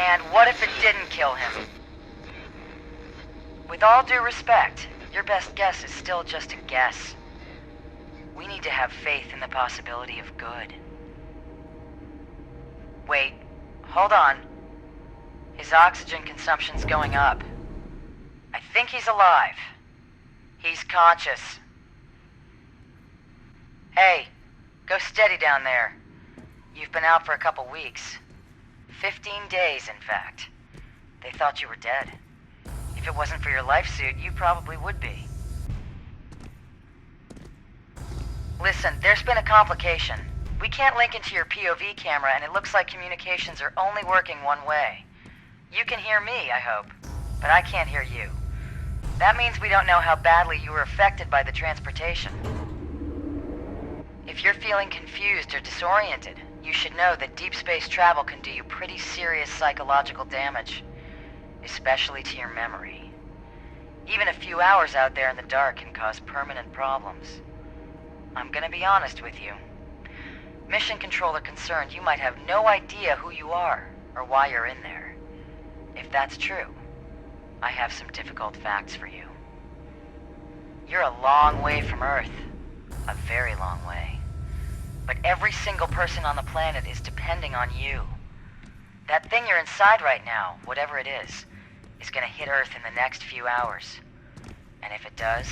And what if it didn't kill him? With all due respect, your best guess is still just a guess. We need to have faith in the possibility of good. Wait, hold on. His oxygen consumption's going up. I think he's alive. He's conscious. Hey, go steady down there. You've been out for a couple weeks. 15 days, in fact. They thought you were dead. If it wasn't for your life suit, you probably would be. Listen, there's been a complication. We can't link into your POV camera, and it looks like communications are only working one way. You can hear me, I hope, but I can't hear you. That means we don't know how badly you were affected by the transportation. If you're feeling confused or disoriented, you should know that deep space travel can do you pretty serious psychological damage, especially to your memory. Even a few hours out there in the dark can cause permanent problems. I'm gonna be honest with you. Mission Control are concerned you might have no idea who you are or why you're in there. If that's true, I have some difficult facts for you. You're a long way from Earth. A very long way. But every single person on the planet is depending on you. That thing you're inside right now, whatever it is gonna hit Earth in the next few hours. And if it does,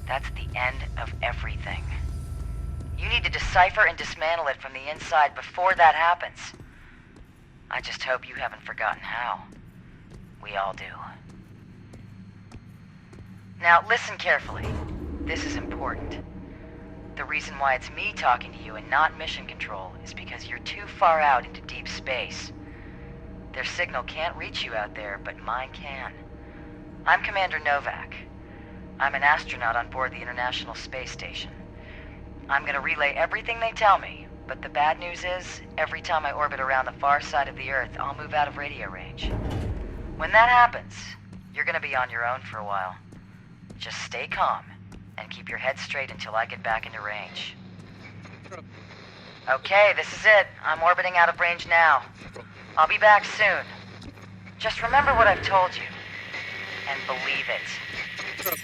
that's the end of everything. You need to decipher and dismantle it from the inside before that happens. I just hope you haven't forgotten how. We all do. Now, listen carefully. This is important. The reason why it's me talking to you and not Mission Control is because you're too far out into deep space. Their signal can't reach you out there, but mine can. I'm Commander Novak. I'm an astronaut on board the International Space Station. I'm gonna relay everything they tell me, but the bad news is, every time I orbit around the far side of the Earth, I'll move out of radio range. When that happens, you're gonna be on your own for a while. Just stay calm, and keep your head straight until I get back into range. Okay, this is it. I'm orbiting out of range now. I'll be back soon. Just remember what I've told you, and believe it.